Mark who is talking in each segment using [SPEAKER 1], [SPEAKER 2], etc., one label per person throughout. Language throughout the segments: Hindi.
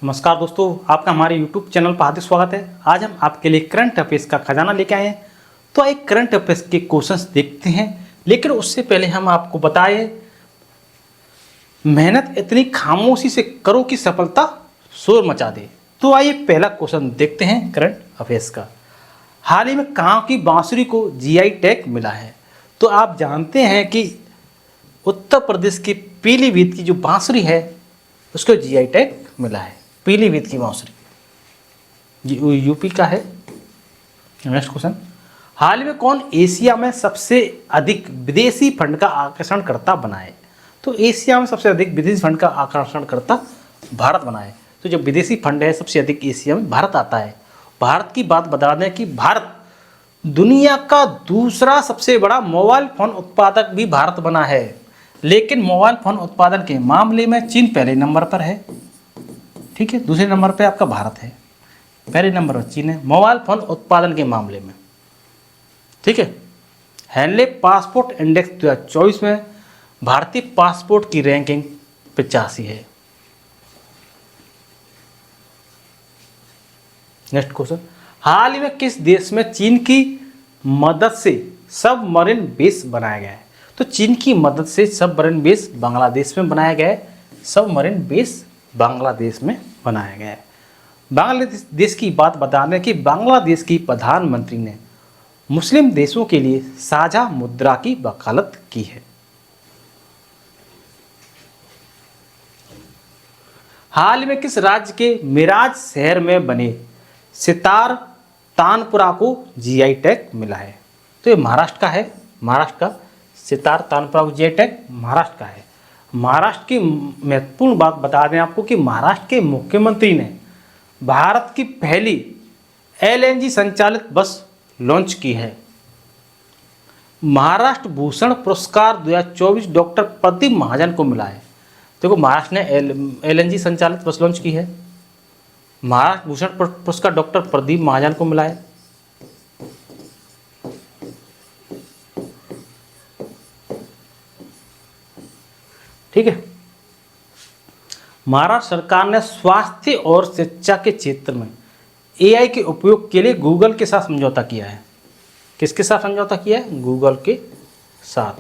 [SPEAKER 1] नमस्कार दोस्तों, आपका हमारे YouTube चैनल पर हार्दिक स्वागत है। आज हम आपके लिए करंट अफेयर्स का खजाना लेके आए हैं। तो एक करंट अफेयर्स के क्वेश्चंस देखते हैं, लेकिन उससे पहले हम आपको बताएं, मेहनत इतनी खामोशी से करो कि सफलता शोर मचा दे। तो आइए पहला क्वेश्चन देखते हैं करंट अफेयर्स का। हाल ही में कहाँ की बांसुरी को GI टैग मिला है? तो आप जानते हैं कि उत्तर प्रदेश की पीलीभीत की जो बांसुरी है उसको GI टैग मिला है। पीलीभीत की बांसुरी यूपी का है। नेक्स्ट क्वेश्चन, हाल ही में कौन एशिया में सबसे अधिक विदेशी फंड का आकर्षणकर्ता बना है? तो एशिया में सबसे अधिक विदेशी फंड का आकर्षणकर्ता भारत बना है। तो जो विदेशी फंड है सबसे अधिक एशिया में भारत आता है। भारत की बात बता दें कि भारत दुनिया का दूसरा सबसे बड़ा मोबाइल फोन उत्पादक भी भारत बना है, लेकिन मोबाइल फोन उत्पादन के मामले में चीन पहले नंबर पर है। ठीक है, दूसरे नंबर पे आपका भारत है, पहले नंबर पर चीन है मोबाइल फोन उत्पादन के मामले में। ठीक है, हेनले पासपोर्ट इंडेक्स 2024 में भारतीय पासपोर्ट की रैंकिंग 85 है। नेक्स्ट क्वेश्चन, हाल ही में किस देश में चीन की मदद से सबमरीन बेस बनाया गया है? तो चीन की मदद से सबमरीन बेस बांग्लादेश में बनाया गया है। सबमरीन बेस बांग्लादेश में बनाया गया है। बांग्लादेश की बात बता दें कि बांग्लादेश की प्रधानमंत्री ने मुस्लिम देशों के लिए साझा मुद्रा की वकालत की है। हाल ही में किस राज्य के मिराज शहर में बने सितार तानपुरा को GI टैग मिला है? तो ये महाराष्ट्र का है। महाराष्ट्र का सितार तानपुरा को GI टैग महाराष्ट्र का है। महाराष्ट्र की महत्वपूर्ण बात बता दें आपको कि महाराष्ट्र के मुख्यमंत्री ने भारत की पहली LNG संचालित बस लॉन्च की है। महाराष्ट्र भूषण पुरस्कार 2024 डॉक्टर प्रदीप महाजन को मिला है। देखो, महाराष्ट्र ने LNG संचालित बस लॉन्च की है। महाराष्ट्र भूषण पुरस्कार डॉक्टर प्रदीप महाजन को मिला है। ठीक है, महाराष्ट्र सरकार ने स्वास्थ्य और शिक्षा के क्षेत्र में AI के उपयोग के लिए गूगल के साथ समझौता किया है। किसके साथ समझौता किया है? गूगल के साथ।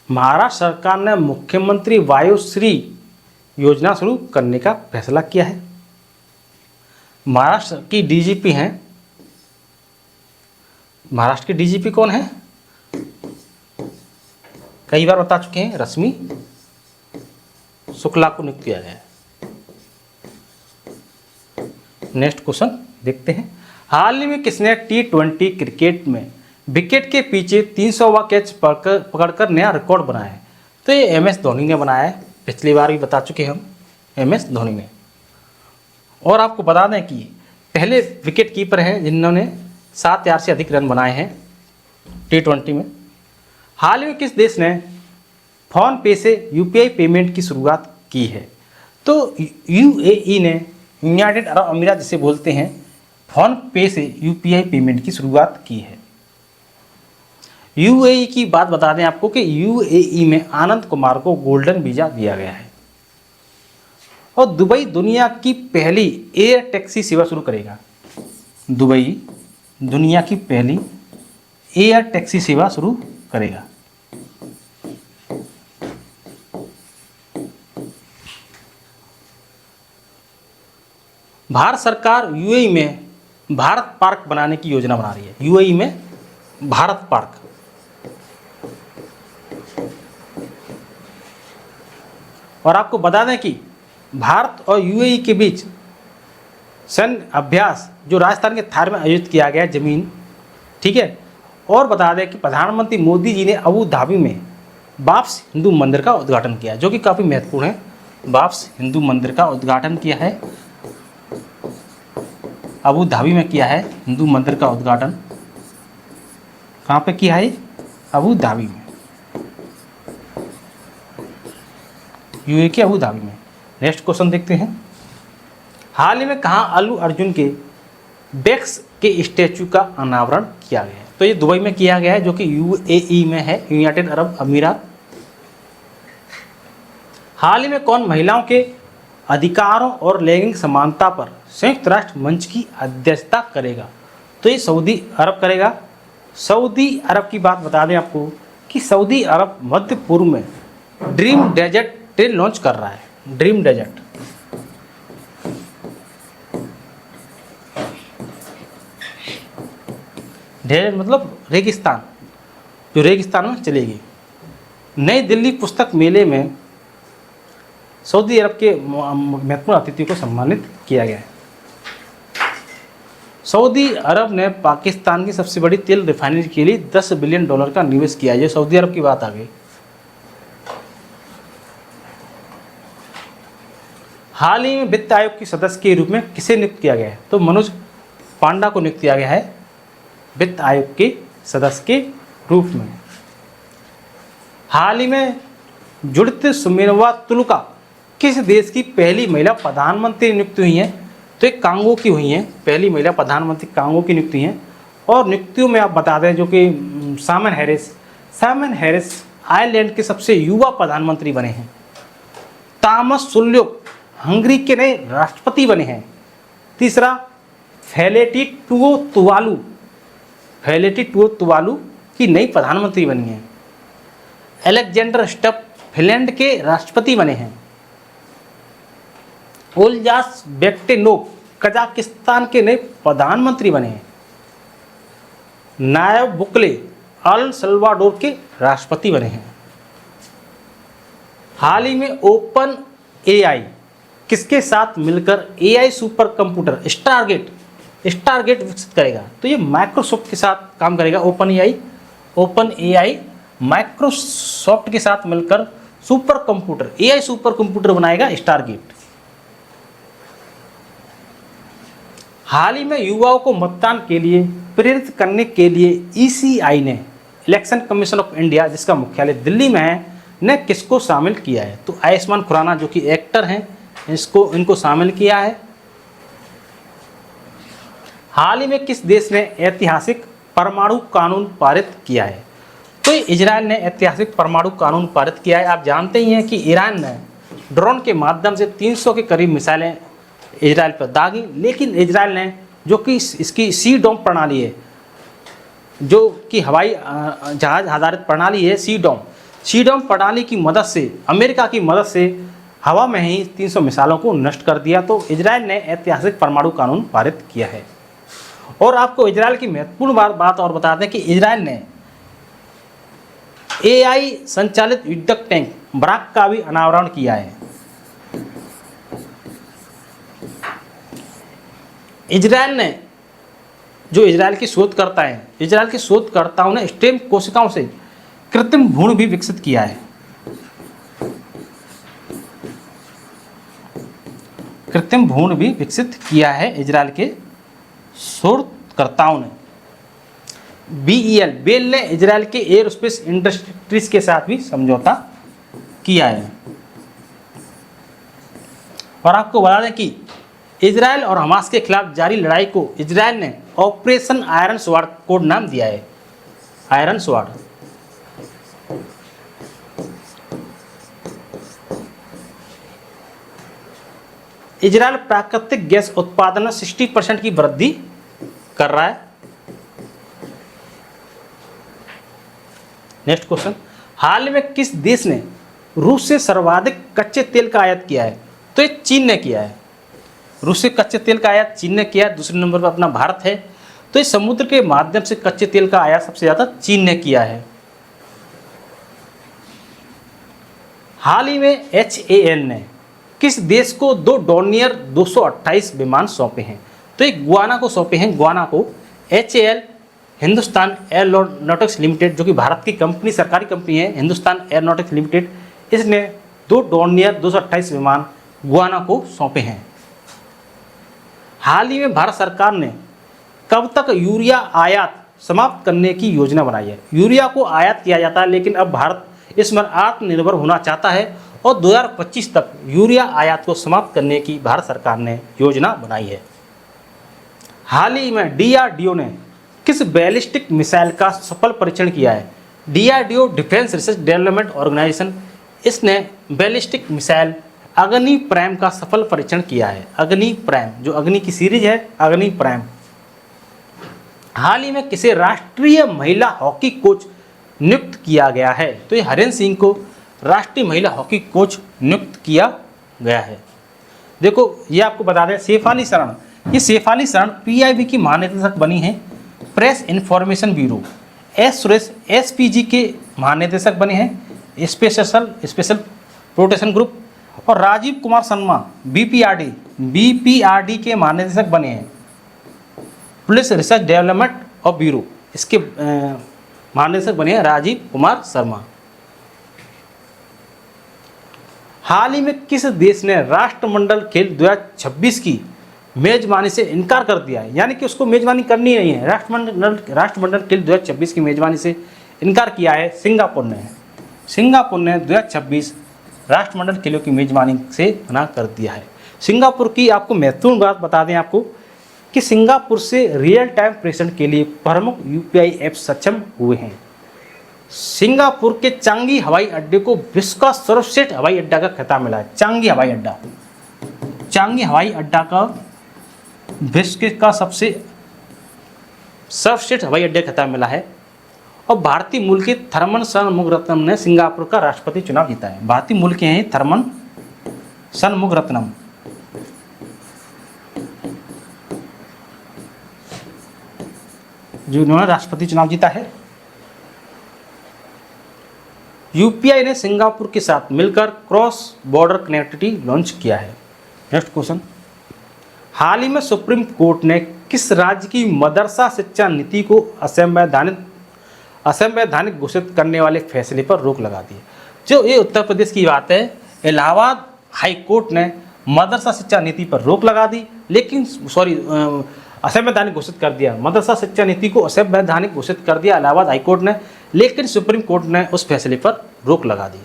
[SPEAKER 1] महाराष्ट्र सरकार ने मुख्यमंत्री वायुश्री योजना शुरू करने का फैसला किया है। महाराष्ट्र की DGP हैं, महाराष्ट्र की DGP कौन है? कई बार बता चुके हैं, रश्मि शुक्ला को नियुक्त किया गया है। नेक्स्ट क्वेश्चन देखते हैं, हाल ही में किसने T20 क्रिकेट में विकेट के पीछे 300वां कैच पकड़कर नया रिकॉर्ड बनाया है? तो ये MS धोनी ने बनाया है। पिछली बार भी बता चुके हम, MS धोनी ने। और आपको बता दें कि पहले विकेट कीपर हैं जिन्होंने 7 यार्ड से अधिक रन बनाए हैं T20 में। हाल ही में किस देश ने फोन पे से UPI पेमेंट की शुरुआत की है? तो UAE ने, यूनाइटेड अरब अमीरात जिसे बोलते हैं, फोन पे से UPI पेमेंट की शुरुआत की है। UAE की बात बता दें आपको कि UAE में आनंद कुमार को गोल्डन वीज़ा दिया गया है। और दुबई दुनिया की पहली एयर टैक्सी सेवा शुरू करेगा। दुबई दुनिया की पहली एयर टैक्सी सेवा शुरू करेगा। भारत सरकार UAE में भारत पार्क बनाने की योजना बना रही है। UAE में भारत पार्क। और आपको बता दें कि भारत और UAE के बीच सैन्य अभ्यास जो राजस्थान के थार में आयोजित किया गया जमीन। ठीक है, और बता दें कि प्रधानमंत्री मोदी जी ने अबू धाबी में बाब्स हिंदू मंदिर का उद्घाटन किया, जो कि काफ़ी महत्वपूर्ण है। बाब्स हिंदू मंदिर का उद्घाटन किया है, अबू धाबी में किया है। हिंदू मंदिर का उद्घाटन कहाँ पे किया है? अबू धाबी में, UAE के अबू धाबी में। नेक्स्ट क्वेश्चन देखते हैं, हाल ही में कहाँ अल्लू अर्जुन के बेक्स के स्टैचू का अनावरण किया गया है? तो ये दुबई में किया गया है, जो कि UAE में है, यूनाइटेड अरब अमीरात। हाल ही में कौन महिलाओं के अधिकारों और लैंगिक समानता पर संयुक्त राष्ट्र मंच की अध्यक्षता करेगा? तो ये सऊदी अरब करेगा। सऊदी अरब की बात बता दें आपको कि सऊदी अरब मध्य पूर्व में ड्रीम डेजर्ट ट्रेन लॉन्च कर रहा है। ड्रीम डेजर्ट, डेजर्ट मतलब रेगिस्तान, जो रेगिस्तान में चलेगी। नई दिल्ली पुस्तक मेले में सऊदी अरब के महत्वपूर्ण अतिथि को सम्मानित किया गया है। सऊदी अरब ने पाकिस्तान की सबसे बड़ी तेल रिफाइनरी के लिए $10 बिलियन का निवेश किया है। ये सऊदी अरब की बात आ गई। हाल ही में वित्त आयोग के सदस्य के रूप में किसे नियुक्त किया गया है? तो मनोज पांडा को नियुक्त किया गया है वित्त आयोग के सदस्य के रूप में। हाल ही में जुड़ित सुमेनवा तुलका किस देश की पहली महिला प्रधानमंत्री नियुक्त हुई हैं? तो एक कांगो की हुई हैं, पहली महिला प्रधानमंत्री कांगो की नियुक्ति हैं। और नियुक्तियों में आप बता दें जो कि साइमन हैरिस आयरलैंड के सबसे युवा प्रधानमंत्री बने हैं। तामस सुल्योक हंगरी के नए राष्ट्रपति बने हैं। तीसरा, फेलेटी तुवालू की नई प्रधानमंत्री बनी हैं। अलेक्जेंडर स्टप फिनलैंड के राष्ट्रपति बने हैं। ओल्जास बेक्टेनोव कजाकिस्तान के नए प्रधानमंत्री बने हैं। नायब बुकले अल सल्वाडोर के राष्ट्रपति बने हैं। हाल ही में ओपन एआई किसके साथ मिलकर एआई सुपर कंप्यूटर स्टारगेट विकसित करेगा? तो ये माइक्रोसॉफ्ट के साथ काम करेगा। ओपन एआई माइक्रोसॉफ्ट के साथ मिलकर एआई सुपर कंप्यूटर बनाएगा स्टारगेट। हाल ही में युवाओं को मतदान के लिए प्रेरित करने के लिए ईसीआई ने इलेक्शन कमीशन ऑफ इंडिया, जिसका मुख्यालय दिल्ली में है, ने किसको शामिल किया है? तो आयुष्मान खुराना जो कि एक्टर हैं, इनको शामिल किया है। हाल ही में किस देश ने ऐतिहासिक परमाणु कानून पारित किया है? तो इजराइल ने ऐतिहासिक परमाणु कानून पारित किया है। आप जानते ही हैं कि ईरान ने ड्रोन के माध्यम से 300 के करीब मिसाइलें इजराइल पर दागी, लेकिन इजराइल ने जो कि इसकी सी डोम प्रणाली है, जो कि हवाई जहाज आधारित प्रणाली है, सी डोम प्रणाली की मदद से, अमेरिका की मदद से हवा में ही 300 मिसाइलों को नष्ट कर दिया। तो इजराइल ने ऐतिहासिक परमाणु कानून पारित किया है। और आपको इजराइल की महत्वपूर्ण बात और बता दें कि इजराइल ने एआई संचालित युद्धक टैंक बराक का भी अनावरण किया है। इजराइल के शोधकर्ताओं ने स्टेम कोशिकाओं से कृत्रिम भ्रूण भी विकसित किया है। इजराइल के शोधकर्ताओं ने। बेल ने इजराइल के एयरोस्पेस इंडस्ट्रीज के साथ भी समझौता किया है। और आपको बता दें कि इजराइल और हमास के खिलाफ जारी लड़ाई को इजराइल ने ऑपरेशन आयरन स्वॉर्ड कोड नाम दिया है। Iron sword. इजराइल प्राकृतिक गैस उत्पादन में 60% की वृद्धि कर रहा है। नेक्स्ट क्वेश्चन, हाल में किस देश ने रूस से सर्वाधिक कच्चे तेल का आयात किया है? तो ये चीन ने किया है। रूस से कच्चे तेल का आयात चीन ने किया है। दूसरे नंबर पर अपना भारत है। तो इस समुद्र के माध्यम से कच्चे तेल का आयात सबसे ज़्यादा चीन ने किया है। हाल ही में HAL ने किस देश को 2 डॉर्नियर 228 विमान सौंपे हैं? तो एक गुआना को सौंपे हैं। गुआना को HAL हिंदुस्तान एयरोनॉटिक्स लिमिटेड, जो कि भारत की कंपनी, सरकारी कंपनी है हिंदुस्तान एयरोनॉटिक्स लिमिटेड, इसने 2 डॉर्नियर 228 विमान गुआना को सौंपे हैं। हाल ही में भारत सरकार ने कब तक यूरिया आयात समाप्त करने की योजना बनाई है? यूरिया को आयात किया जाता है, लेकिन अब भारत इसमें आत्मनिर्भर होना चाहता है और 2025 तक यूरिया आयात को समाप्त करने की भारत सरकार ने योजना बनाई है। हाल ही में DRDO ने किस बैलिस्टिक मिसाइल का सफल परीक्षण किया है? DRDO defence research development organisation इसने बैलिस्टिक मिसाइल अग्नि प्राइम का सफल परीक्षण किया है। अग्नि प्राइम, जो अग्नि की सीरीज है, अग्नि प्राइम। हाल ही में किसे राष्ट्रीय महिला हॉकी कोच नियुक्त किया गया है? तो ये हरेंद्र सिंह को राष्ट्रीय महिला हॉकी कोच नियुक्त किया गया है। देखो ये आपको बता दें, शेफाली शरण, ये शेफाली शरण पीआईबी की महानिदेशक बनी है, press information bureau. S Suresh SPG के महानिदेशक बने हैं, स्पेशल प्रोटेक्शन ग्रुप। और राजीव कुमार शर्मा बीपीआरडी के महानिदेशक बने हैं, पुलिस रिसर्च डेवलपमेंट और ब्यूरो। इसके महानिदेशक बने हैं राजीव कुमार शर्मा। हाल ही में किस देश ने राष्ट्रमंडल खेल 2026 की मेजबानी से इनकार कर दिया है? यानी कि उसको मेजबानी करनी नहीं है, राष्ट्रमंडल खेल 2026 की मेजबानी से इनकार किया है सिंगापुर ने। सिंगापुर ने 2026 राष्ट्रमंडल खेलों की मेजबानी से मना कर दिया है। सिंगापुर की आपको महत्वपूर्ण बात बता दें आपको कि सिंगापुर से रियल टाइम प्रेषण के लिए प्रमुख यूपीआई ऐप सक्षम हुए हैं। सिंगापुर के चांगी हवाई अड्डे को विश्व का सर्वश्रेष्ठ हवाई अड्डा का खिताब मिला है। चांगी हवाई अड्डा का विश्व का सबसे सर्वश्रेष्ठ हवाई अड्डे का खिताब मिला है। और भारतीय मूल के थर्मन षणमुगरत्नम ने सिंगापुर का राष्ट्रपति चुनाव जीता है। भारतीय मूल के हैं थर्मन षणमुगरत्नम। जो इन्होंने राष्ट्रपति चुनाव जीता है। यूपीआई ने सिंगापुर के साथ मिलकर क्रॉस बॉर्डर कनेक्टिविटी लॉन्च किया है। नेक्स्ट क्वेश्चन, हाल ही में सुप्रीम कोर्ट ने किस राज्य की मदरसा शिक्षा नीति को असंवैधानिक घोषित करने वाले फैसले पर रोक लगा दी? जो ये उत्तर प्रदेश की बात है। इलाहाबाद हाई कोर्ट ने मदरसा शिक्षा नीति पर रोक लगा दी, लेकिन असंवैधानिक घोषित कर दिया। मदरसा शिक्षा नीति को असंवैधानिक घोषित कर दिया इलाहाबाद हाई कोर्ट ने, लेकिन सुप्रीम कोर्ट ने उस फैसले पर रोक लगा दी।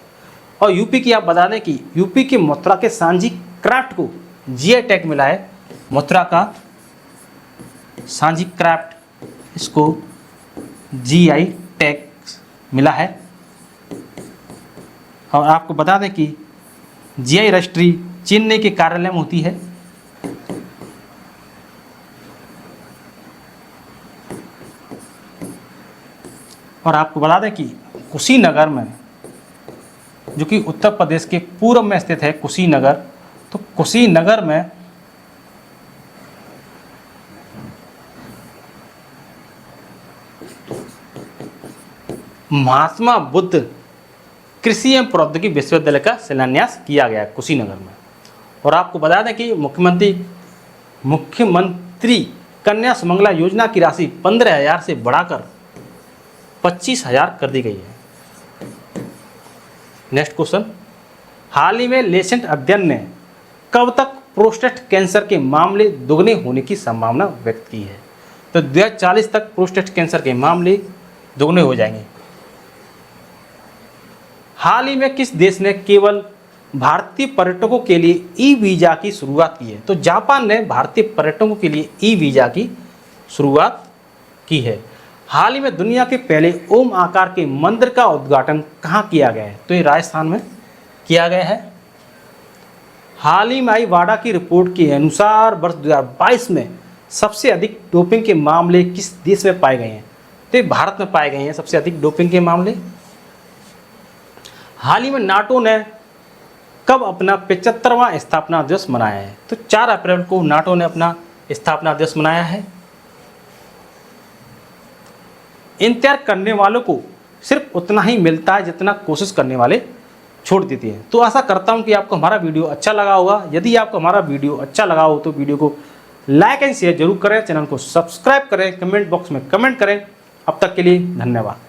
[SPEAKER 1] और यूपी की आप बता दें कि यूपी के मथुरा के सांझी क्राफ्ट को जीआई टैग मिला है। मथुरा का सांझी क्राफ्ट, इसको जीआई टैग मिला है। और आपको बता दें कि जीआई रजिस्ट्री चेन्नई के कार्यालय में होती है। और आपको बता दें कि कुशीनगर में, जो कि उत्तर प्रदेश के पूर्व में स्थित है कुशीनगर, तो कुशीनगर में महात्मा बुद्ध कृषि एवं प्रौद्योगिकी विश्वविद्यालय का शिलान्यास किया गया कुशीनगर में। और आपको बता दें कि मुख्यमंत्री कन्या सुमंगला योजना की राशि 15,000 से बढ़ाकर 25,000 कर दी गई है। नेक्स्ट क्वेश्चन, हाल ही में लेसेंट अध्ययन ने कब तक प्रोस्टेट कैंसर के मामले दोगुने होने की संभावना व्यक्त की है? तो 2040 तक प्रोस्टेट कैंसर के मामले दोगुने हो जाएंगे। हाल ही में किस देश ने केवल भारतीय पर्यटकों के लिए ई वीज़ा की शुरुआत की है? तो जापान ने भारतीय पर्यटकों के लिए ई वीज़ा की शुरुआत की है। हाल ही में दुनिया के पहले ओम आकार के मंदिर का उद्घाटन कहाँ किया गया है? तो ये राजस्थान में किया गया है। हाल ही में आई वाडा की रिपोर्ट के अनुसार वर्ष 2022 में सबसे अधिक डोपिंग के मामले किस देश में पाए गए हैं? तो ये भारत में पाए गए हैं सबसे अधिक डोपिंग के मामले। हाल ही में नाटो ने कब अपना 75वां स्थापना दिवस मनाया है? तो 4 अप्रैल को नाटो ने अपना स्थापना दिवस मनाया है। इंतजार करने वालों को सिर्फ उतना ही मिलता है जितना कोशिश करने वाले छोड़ देते हैं। तो आशा करता हूं कि आपको हमारा वीडियो अच्छा लगा होगा। यदि आपको हमारा वीडियो अच्छा लगा हो तो वीडियो को लाइक एंड शेयर जरूर करें, चैनल को सब्सक्राइब करें, कमेंट बॉक्स में कमेंट करें। अब तक के लिए धन्यवाद।